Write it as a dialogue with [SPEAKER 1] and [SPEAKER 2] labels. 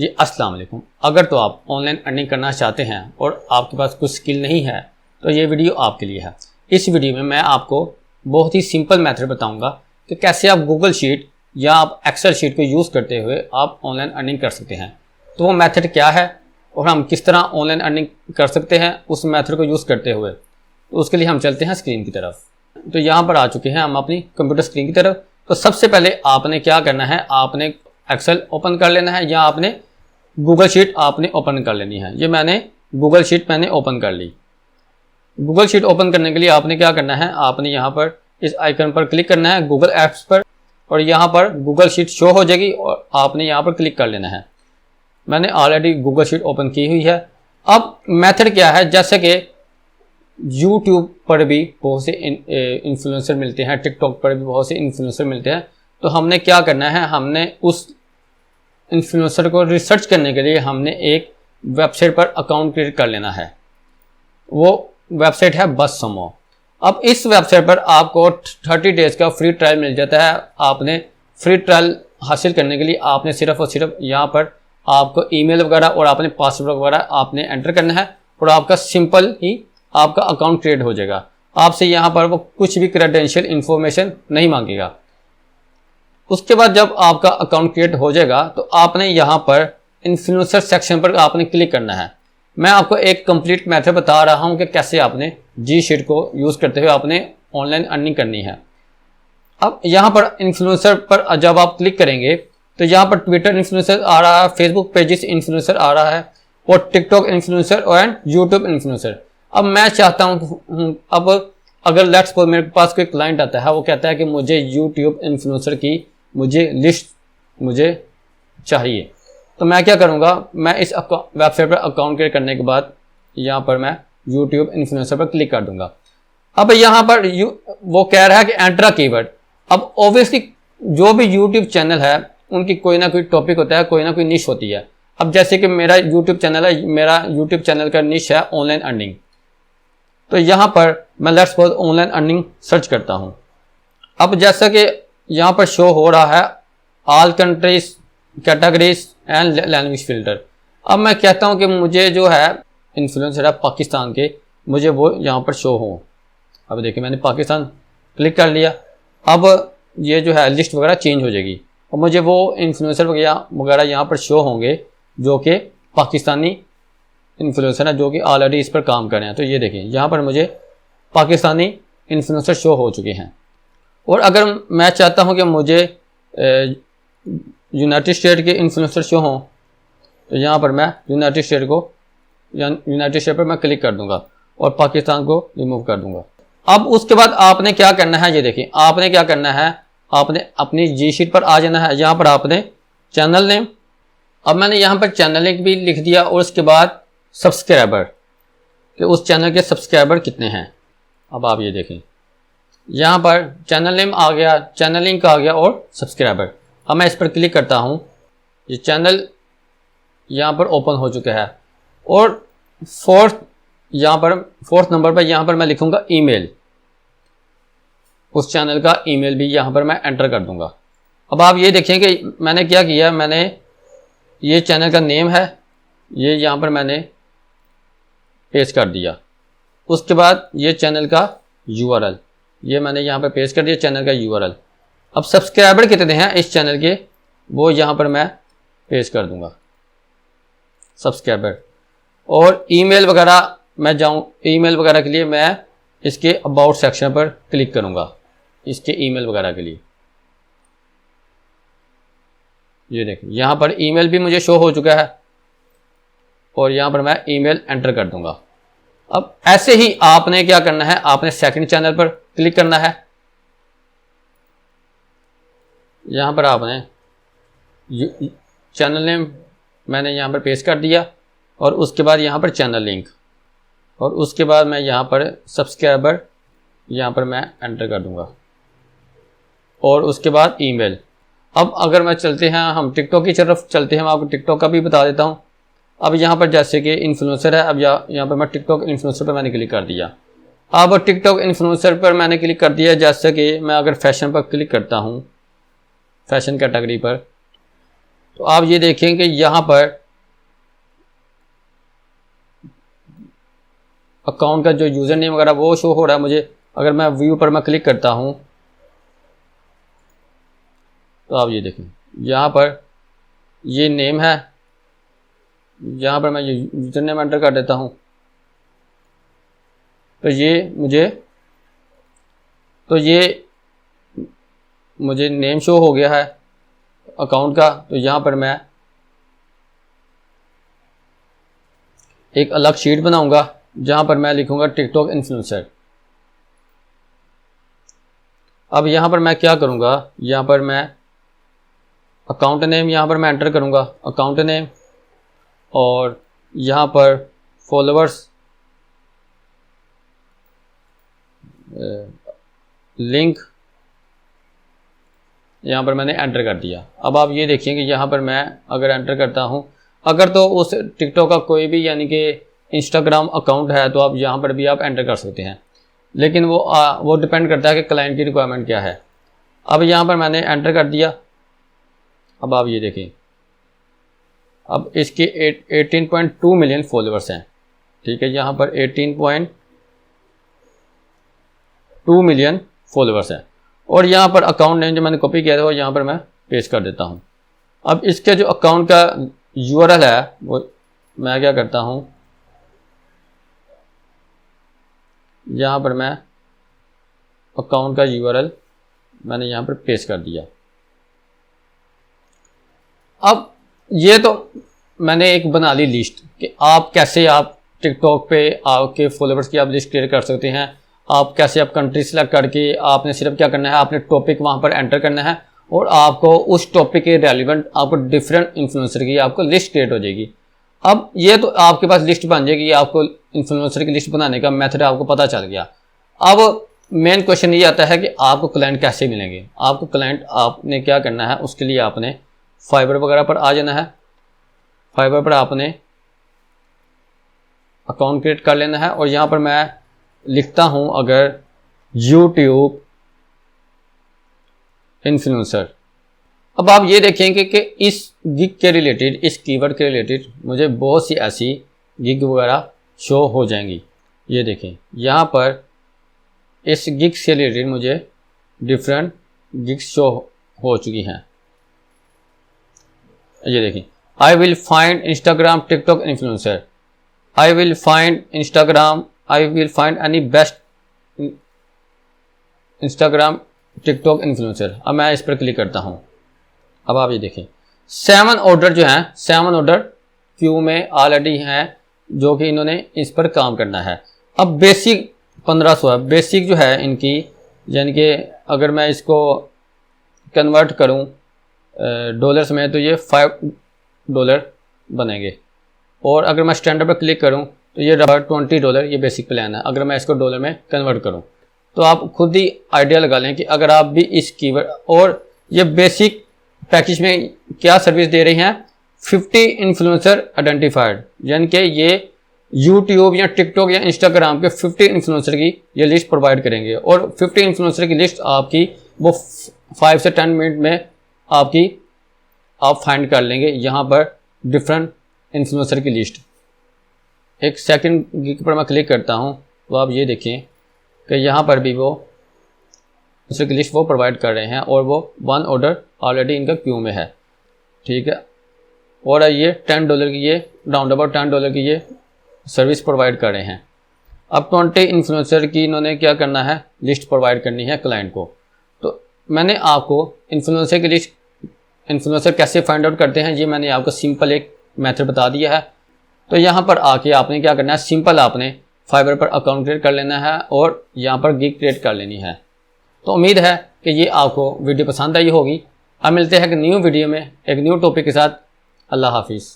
[SPEAKER 1] जी अस्सलाम वालेकुम। अगर तो आप ऑनलाइन अर्निंग करना चाहते हैं और आपके पास कुछ स्किल नहीं है तो ये वीडियो आपके लिए है। इस वीडियो में मैं आपको बहुत ही सिंपल मेथड बताऊंगा कि कैसे आप गूगल शीट या आप एक्सेल शीट को यूज़ करते हुए आप ऑनलाइन अर्निंग कर सकते हैं। तो वो मेथड क्या है और हम किस तरह ऑनलाइन अर्निंग कर सकते हैं उस मेथड को यूज़ करते हुए, तो उसके लिए हम चलते हैं स्क्रीन की तरफ। तो यहाँ पर आ चुके हैं हम अपनी कंप्यूटर स्क्रीन की तरफ। तो सबसे पहले आपने क्या करना है, आपने एक्सेल ओपन कर लेना है या आपने गूगल शीट आपने ओपन कर लेनी है। ये मैंने गूगल शीट ओपन कर ली। गूगल शीट ओपन करने के लिए आपने क्या करना है, आपने यहाँ पर इस आइकन पर क्लिक करना है गूगल एप्स पर, और यहाँ पर गूगल शीट शो हो जाएगी और आपने यहाँ पर क्लिक कर लेना है। मैंने ऑलरेडी गूगल शीट ओपन की हुई है। अब मेथड क्या है, जैसे कि यूट्यूब पर भी बहुत से इन्फ्लुएंसर मिलते हैं, टिकटॉक पर भी बहुत से इन्फ्लुएंसर मिलते हैं। तो हमने क्या करना है, हमने उस इन्फ्लुएंसर को रिसर्च करने के लिए हमने एक वेबसाइट पर अकाउंट क्रिएट कर लेना है। वो वेबसाइट है बससमो। अब इस वेबसाइट पर आपको 30 डेज का फ्री ट्रायल मिल जाता है। आपने फ्री ट्रायल हासिल करने के लिए आपने सिर्फ और सिर्फ यहाँ पर आपको ईमेल वगैरह और आपने पासवर्ड वगैरह आपने एंटर करना है और आपका सिंपल ही आपका अकाउंट क्रिएट हो जाएगा। आपसे यहाँ पर वो कुछ भी क्रेडेंशियल इन्फॉर्मेशन नहीं मांगेगा। उसके बाद जब आपका अकाउंट क्रिएट हो जाएगा तो आपने यहाँ पर इन्फ्लुएंसर सेक्शन पर आपने क्लिक करना है। मैं आपको एक कंप्लीट मेथड बता रहा हूँ कि कैसे आपने जी शीट को यूज़ करते हुए आपने ऑनलाइन अर्निंग करनी है। अब यहाँ पर इन्फ्लुएंसर पर जब आप क्लिक करेंगे तो यहाँ पर ट्विटर इन्फ्लुएंसर आ रहा है, फेसबुक पेजेस इन्फ्लुएंसर आ रहा है और टिकटॉक इन्फ्लुएंसर और यूट्यूब इन्फ्लुएंसर। अब मैं चाहता हूँ, अब अगर लेट्स सपोज मेरे पास कोई क्लाइंट आता है, वो कहता है कि मुझे यूट्यूब इन्फ्लुएंसर की मुझे लिस्ट मुझे चाहिए, तो मैं क्या करूँगा, मैं इस वेबसाइट पर अकाउंट क्रिएट करने के बाद यहाँ पर मैं यूट्यूब इन्फ्लुएंसर पर क्लिक कर दूंगा। अब यहाँ पर वो कह रहा है कि एंटर अ कीवर्ड। अब ऑब्वियसली जो भी यूट्यूब चैनल है उनकी कोई ना कोई टॉपिक होता है, कोई ना कोई निश होती है। अब जैसे कि मेरा यूट्यूब चैनल है, मेरा यूट्यूब चैनल का निश है ऑनलाइन अर्निंग। तो यहाँ पर मैं let's suppose online earning search करता हूँ। अब जैसा कि यहाँ पर शो हो रहा है all countries categories and language filter. अब मैं कहता हूँ कि मुझे जो है इन्फ्लुएंसर है पाकिस्तान के, मुझे वो यहाँ पर शो हो। अब देखिए मैंने पाकिस्तान क्लिक कर लिया। अब ये जो है लिस्ट वगैरह चेंज हो जाएगी और मुझे वो इन्फ्लुएंसर वगैरह यहाँ पर शो होंगे जो कि पाकिस्तानी इन्फ्लुएंसर है, जो कि ऑलरेडी इस पर काम कर रहे हैं। तो ये देखिए यहाँ पर मुझे पाकिस्तानी इन्फ्लुएंसर शो हो चुके हैं। और अगर मैं चाहता हूँ कि मुझे यूनाइटेड स्टेट के इन्फ्लुएंसर शो हों, तो यहाँ पर मैं यूनाइटेड स्टेट पर मैं क्लिक कर दूंगा और पाकिस्तान को रिमूव कर दूंगा। अब उसके बाद आपने क्या करना है, ये देखिए आपने क्या करना है, आपने अपनी जी शीट पर आ जाना है। यहाँ पर आपने चैनल नेम, अब मैंने यहाँ पर चैनल नेम भी लिख दिया और उसके बाद सब्सक्राइबर कि उस चैनल के सब्सक्राइबर कितने हैं। अब आप ये देखें यहाँ पर चैनल नेम आ गया, चैनल लिंक आ गया और सब्सक्राइबर। अब मैं इस पर क्लिक करता हूँ, ये चैनल यहाँ पर ओपन हो चुका है। और फोर्थ नंबर पर यहाँ पर मैं लिखूँगा ईमेल, उस चैनल का ईमेल भी यहाँ पर मैं एंटर कर दूँगा। अब आप ये देखें कि मैंने क्या किया, मैंने ये चैनल का नेम है, ये यहाँ पर मैंने पेस्ट कर दिया। उसके बाद ये चैनल का URL ये मैंने यहाँ पर पेस्ट कर दिया, चैनल का URL। अब सब्सक्राइबर कितने हैं इस चैनल के, वो यहाँ पर मैं पेस्ट कर दूंगा सब्सक्राइबर। और ईमेल वगैरह मैं जाऊँ, ईमेल वगैरह के लिए मैं इसके अबाउट सेक्शन पर क्लिक करूँगा, इसके ईमेल वगैरह के लिए। ये देखिए यहाँ पर ईमेल भी मुझे शो हो चुका है और यहाँ पर मैं ईमेल एंटर कर दूंगा। अब ऐसे ही आपने क्या करना है, आपने सेकंड चैनल पर क्लिक करना है। यहाँ पर आपने चैनल नेम मैंने यहाँ पर पेस्ट कर दिया और उसके बाद यहाँ पर चैनल लिंक और उसके बाद मैं यहाँ पर सब्सक्राइबर यहाँ पर मैं एंटर कर दूंगा और उसके बाद ईमेल। अब अगर मैं चलते हैं हम टिकटॉक की तरफ चलते हैं, मैं आपको टिकटॉक का भी बता देता हूँ। अब यहाँ पर जैसे कि इन्फ्लुएंसर है, अब यहाँ पर मैं टिकटॉक इन्फ्लुएंसर पर मैंने क्लिक कर दिया। अब टिकटॉक इन्फ्लुएंसर पर मैंने क्लिक कर दिया। जैसे कि मैं अगर फैशन पर क्लिक करता हूँ, फैशन कैटेगरी पर, तो आप ये देखें कि यहाँ पर अकाउंट का जो यूज़र नेम वगैरह वो शो हो रहा है मुझे। अगर मैं व्यू पर मैं क्लिक करता हूँ तो आप ये देखें यहाँ पर ये नेम है, यहाँ पर मैं ये यूज़र नेम एंटर कर देता हूँ तो ये मुझे नेम शो हो गया है अकाउंट का। तो यहाँ पर मैं एक अलग शीट बनाऊंगा जहाँ पर मैं लिखूंगा टिकटॉक इन्फ्लुएंसर। अब यहाँ पर मैं क्या करूँगा, यहाँ पर मैं अकाउंट नेम यहाँ पर मैं एंटर करूँगा, अकाउंट नेम, और यहाँ पर फॉलोअर्स लिंक यहाँ पर मैंने एंटर कर दिया। अब आप ये देखिए कि यहाँ पर मैं अगर एंटर करता हूँ, अगर तो उस टिकटॉक का कोई भी यानी कि इंस्टाग्राम अकाउंट है तो आप यहाँ पर भी आप एंटर कर सकते हैं, लेकिन वो डिपेंड करता है कि क्लाइंट की रिक्वायरमेंट क्या है। अब यहाँ पर मैंने एंटर कर दिया। अब आप ये देखें, अब इसके 18.2 मिलियन फॉलोअर्स हैं, ठीक है, यहाँ पर 18.2 मिलियन फॉलोअर्स हैं। और यहाँ पर अकाउंट नेम जो मैंने कॉपी किया था वो यहाँ पर मैं पेस्ट कर देता हूँ। अब इसके जो अकाउंट का यूआरएल है वो मैं क्या करता हूँ, यहाँ पर मैं अकाउंट का यूआरएल मैंने यहाँ पर पेस्ट कर दिया। अब ये तो मैंने एक बना ली लिस्ट कि आप कैसे आप टिकटॉक पे आपके फॉलोअर्स की आप लिस्ट क्रिएट कर सकते हैं। आप कैसे आप कंट्री सेलेक्ट करके आपने सिर्फ क्या करना है, आपने टॉपिक वहाँ पर एंटर करना है और आपको उस टॉपिक के रेलिवेंट आपको डिफरेंट इन्फ्लुएंसर की आपको लिस्ट क्रिएट हो जाएगी। अब ये तो आपके पास लिस्ट बन जाएगी, आपको इन्फ्लुएंसर की लिस्ट बनाने का मेथड आपको पता चल गया। अब मेन क्वेश्चन ये आता है कि आपको क्लाइंट कैसे मिलेंगे। आपको क्लाइंट आपने क्या करना है, उसके लिए आपने फाइवर वगैरह पर आ जाना है। फाइवर पर आपने अकाउंट क्रिएट कर लेना है और यहाँ पर मैं लिखता हूँ अगर यूट्यूब इन्फ्लुएंसर। अब आप ये देखेंगे कि इस गिग के रिलेटेड, इस कीवर्ड के रिलेटेड मुझे बहुत सी ऐसी गिग वगैरह शो हो जाएंगी। ये देखें यहाँ पर इस गिग से रिलेटेड मुझे डिफरेंट गिग्स शो हो चुकी हैं। ये देखें, I will find Instagram TikTok influencer, I will find Instagram, I will find any best Instagram TikTok influencer. अब मैं इस पर क्लिक करता हूँ। अब आप ये देखें 7 ऑर्डर जो हैं, 7 ऑर्डर क्यू में ऑलरेडी हैं जो कि इन्होंने इस पर काम करना है। अब बेसिक 1500 है, बेसिक जो है इनकी, यानी कि अगर मैं इसको कन्वर्ट करूँ डॉलर्स में तो ये $5 बनेंगे। और अगर मैं स्टैंडर्ड पर क्लिक करूँ तो ये $20 ये बेसिक प्लान है। अगर मैं इसको डॉलर में कन्वर्ट करूँ तो आप खुद ही आइडिया लगा लें कि अगर आप भी इस कीवर्ड, और ये बेसिक पैकेज में क्या सर्विस दे रही हैं, 50 इन्फ्लुएंसर आइडेंटिफाइड, यानी कि ये यूट्यूब या टिकटॉक या इंस्टाग्राम के 50 इन्फ्लुएंसर की ये लिस्ट प्रोवाइड करेंगे। और 50 इन्फ्लुएंसर की लिस्ट आपकी वो 5 से 10 मिनट में आप फाइंड कर लेंगे यहाँ पर डिफरेंट इन्फ्लुएंसर की लिस्ट। एक सेकंड गिग पर मैं क्लिक करता हूँ तो आप ये देखें कि यहाँ पर भी वो इन्फ्लुएंसर की लिस्ट वो प्रोवाइड कर रहे हैं और वो 1 ऑर्डर ऑलरेडी इनका क्यू में है, ठीक है। और ये $10 की, ये राउंड अबाउट $10 की ये सर्विस प्रोवाइड कर रहे हैं। अब 20 इन्फ्लुएंसर की इन्होंने क्या करना है, लिस्ट प्रोवाइड करनी है क्लाइंट को। तो मैंने आपको इन्फ्लुएंसर की लिस्ट, इन्फ्लुएंसर कैसे फाइंड आउट करते हैं, ये मैंने आपको सिंपल एक मेथड बता दिया है। तो यहाँ पर आके आपने क्या करना है, सिंपल आपने फाइवर पर अकाउंट क्रिएट कर लेना है और यहाँ पर गिग क्रिएट कर लेनी है। तो उम्मीद है कि ये आपको वीडियो पसंद आई होगी। अब मिलते हैं एक न्यू वीडियो में एक न्यू टॉपिक के साथ। अल्लाह हाफिज़।